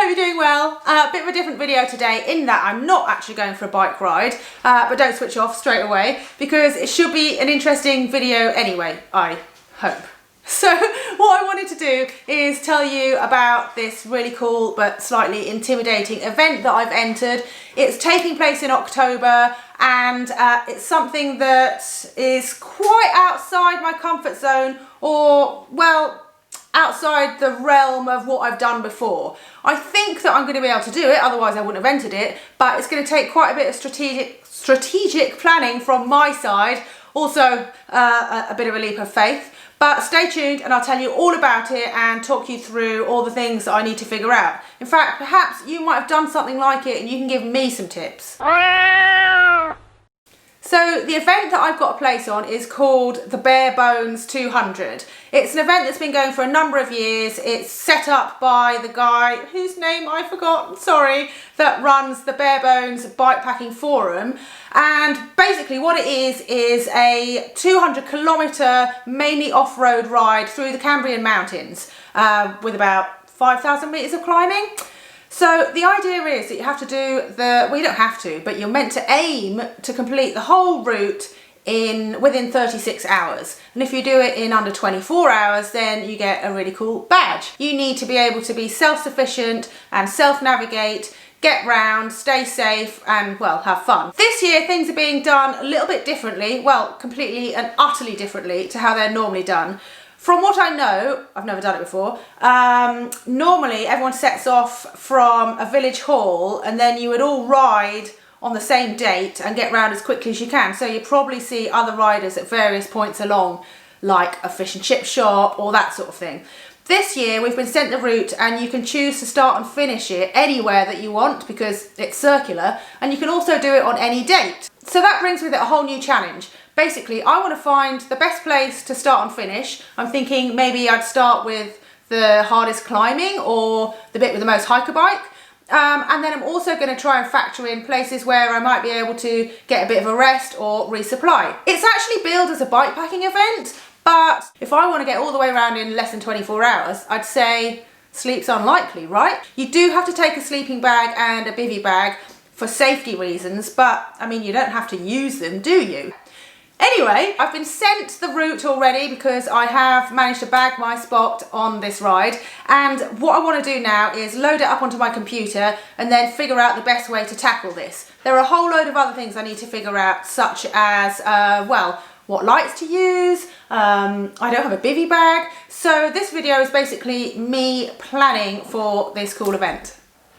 hope you're doing well. A bit of a different video today in that I'm not actually going for a bike ride, but don't switch off straight away because it should be an interesting video anyway, I hope. So what I wanted to do is tell you about this really cool but slightly intimidating event that I've entered. It's taking place in October and it's something that is quite outside my comfort zone, or well, outside the realm of what I've done before. I think that I'm going to be able to do it, otherwise I wouldn't have entered it, but it's going to take quite a bit of strategic planning from my side, also a bit of a leap of faith. But stay tuned and I'll tell you all about it and talk you through all the things that I need to figure out. In fact, perhaps you might have done something like it and you can give me some tips. So the event that I've got a place on is called the Bare Bones 200. It's an event that's been going for a number of years. It's set up by the guy whose name I forgot, sorry, that runs the Bare Bones Bikepacking Forum. And basically what it is a 200-kilometre mainly off-road ride through the Cambrian Mountains with about 5,000 metres of climbing. So the idea is that you have to do well, you don't have to, but you're meant to aim to complete the whole route within 36 hours. And if you do it in under 24 hours, then you get a really cool badge. You need to be able to be self-sufficient and self-navigate, get round, stay safe, and well, have fun. This year things are being done a little bit differently, well, completely and utterly differently to how they're normally done. From what I know, I've never done it before, normally everyone sets off from a village hall and then you would all ride on the same date and get round as quickly as you can. So you probably see other riders at various points along, like a fish and chip shop or that sort of thing. This year we've been sent the route and you can choose to start and finish it anywhere that you want because it's circular, and you can also do it on any date. So that brings with it a whole new challenge. Basically, I want to find the best place to start and finish. I'm thinking maybe I'd start with the hardest climbing or the bit with the most hiker bike. And then I'm also going to try and factor in places where I might be able to get a bit of a rest or resupply. It's actually billed as a bikepacking event, but if I want to get all the way around in less than 24 hours, I'd say sleep's unlikely, right? You do have to take a sleeping bag and a bivvy bag for safety reasons, but I mean, you don't have to use them, do you? Anyway, I've been sent the route already because I have managed to bag my spot on this ride, and what I want to do now is load it up onto my computer and then figure out the best way to tackle this. There are a whole load of other things I need to figure out, such as, well, what lights to use. I don't have a bivvy bag, so this video is basically me planning for this cool event.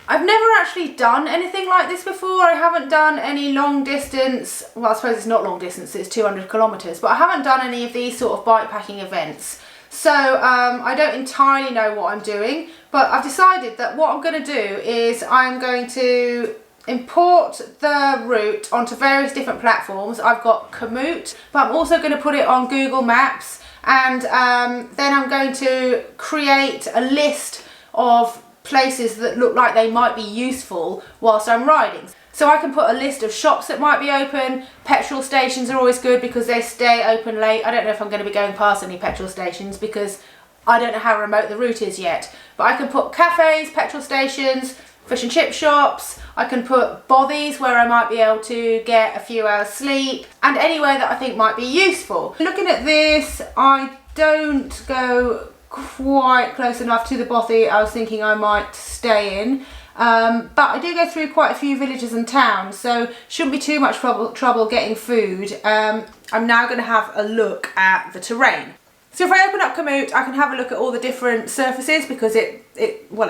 I've never actually done anything like this before. I haven't done any long distance, well, I suppose it's not long distance, it's 200 kilometres, but I haven't done any of these sort of bikepacking events. So I don't entirely know what I'm doing, but I've decided that what I'm going to do is I'm going to import the route onto various different platforms. I've got Komoot, but I'm also going to put it on Google Maps, and then I'm going to create a list of places that look like they might be useful whilst I'm riding. So I can put a list of shops that might be open. Petrol stations are always good because they stay open late. I don't know if I'm going to be going past any petrol stations because I don't know how remote the route is yet. But I can put cafes, petrol stations, fish and chip shops. I can put bothies where I might be able to get a few hours sleep, and anywhere that I think might be useful. Looking at this, I don't go quite close enough to the bothy I was thinking I might stay in, but I do go through quite a few villages and towns, so shouldn't be too much trouble getting food. I'm now going to have a look at the terrain. So if I open up Komoot, I can have a look at all the different surfaces because it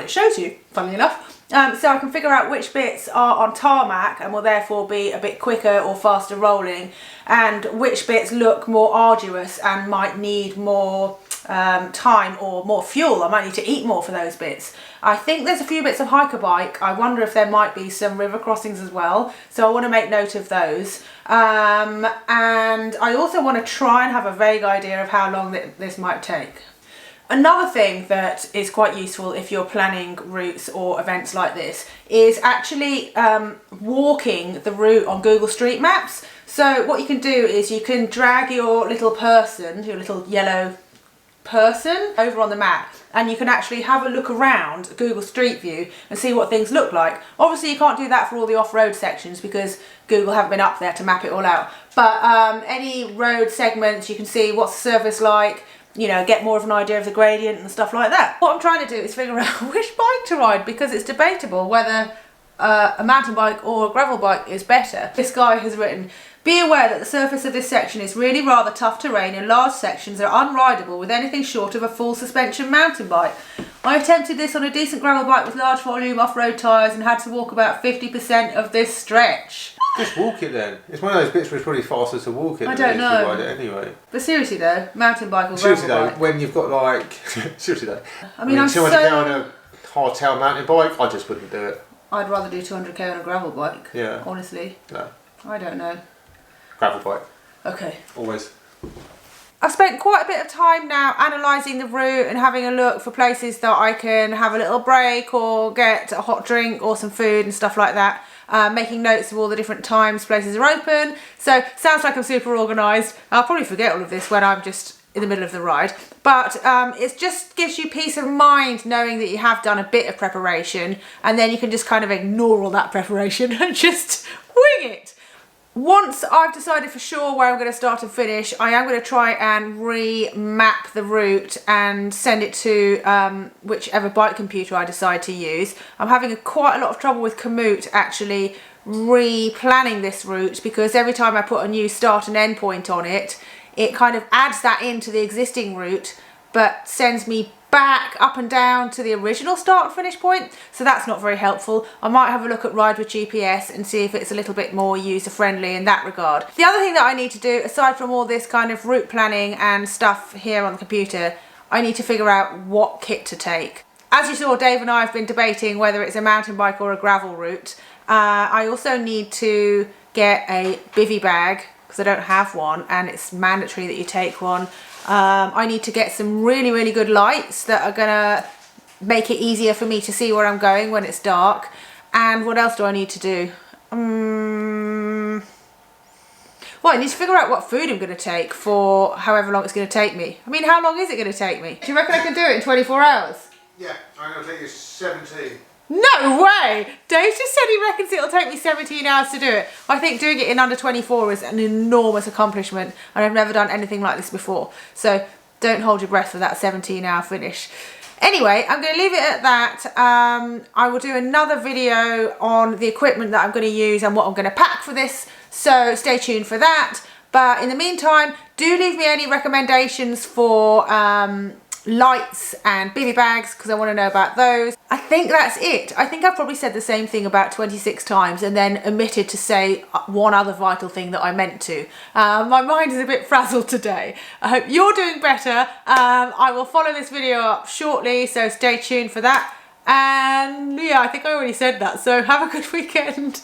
shows you, funnily enough. So I can figure out which bits are on tarmac and will therefore be a bit quicker or faster rolling, and which bits look more arduous and might need more time or more fuel. I might need to eat more for those bits. I think there's a few bits of hiker bike. I wonder if there might be some river crossings as well, so I want to make note of those. And I also want to try and have a vague idea of how long this might take. Another thing that is quite useful if you're planning routes or events like this is actually walking the route on Google Street Maps. So what you can do is you can drag your little person, your little yellow person over on the map, and you can actually have a look around Google Street View and see what things look like. Obviously you can't do that for all the off-road sections because Google haven't been up there to map it all out, but any road segments you can see what's the surface like, you know, get more of an idea of the gradient and stuff like that. What I'm trying to do is figure out which bike to ride, because it's debatable whether a mountain bike or a gravel bike is better. This guy has written, be aware that the surface of this section is really rather tough terrain and large sections are unrideable with anything short of a full suspension mountain bike. I attempted this on a decent gravel bike with large volume off-road tyres and had to walk about 50% of this stretch. Just walk it then. It's one of those bits where it's probably faster to walk it I than don't it is to know. ride it anyway. But seriously though, mountain bike or Seriously gravel though, bike? when you've got like... seriously though. I mean, I'm 200 on a hardtail mountain bike, I just wouldn't do it. I'd rather do 200k on a gravel bike. Yeah. Honestly. No. I don't know. Gravel bike. Okay. Always. I've spent quite a bit of time now analysing the route and having a look for places that I can have a little break or get a hot drink or some food and stuff like that. Making notes of all the different times places are open. So sounds like I'm super organised. I'll probably forget all of this when I'm just in the middle of the ride. But it just gives you peace of mind knowing that you have done a bit of preparation, and then you can just kind of ignore all that preparation and just wing it. Once I've decided for sure where I'm going to start and finish, I am going to try and re-map the route and send it to whichever bike computer I decide to use. I'm having quite a lot of trouble with Komoot actually re-planning this route, because every time I put a new start and end point on it, it kind of adds that into the existing route but sends me back up and down to the original start and finish point, so that's not very helpful. I might have a look at Ride with GPS and see if it's a little bit more user friendly in that regard. The other thing that I need to do, aside from all this kind of route planning and stuff here on the computer, I need to figure out what kit to take. As you saw, Dave and I have been debating whether it's a mountain bike or a gravel route. I also need to get a bivvy bag because I don't have one, and it's mandatory that you take one. I need to get some really, really good lights that are gonna make it easier for me to see where I'm going when it's dark. And what else do I need to do? Well, I need to figure out what food I'm gonna take for however long it's gonna take me. I mean, how long is it gonna take me? Do you reckon I can do it in 24 hours? Yeah, I'm going to take you 17. No way! Dave just said he reckons it'll take me 17 hours to do it. I think doing it in under 24 is an enormous accomplishment, and I've never done anything like this before. So don't hold your breath for that 17-hour finish. Anyway, I'm going to leave it at that. I will do another video on the equipment that I'm going to use and what I'm going to pack for this, so stay tuned for that. But in the meantime, do leave me any recommendations for lights and bivvy bags, because I want to know about those. I think that's it. I think I've probably said the same thing about 26 times and then omitted to say one other vital thing that I meant to. My mind is a bit frazzled today. I hope you're doing better. I will follow this video up shortly, so stay tuned for that. And yeah, I think I already said that, so have a good weekend.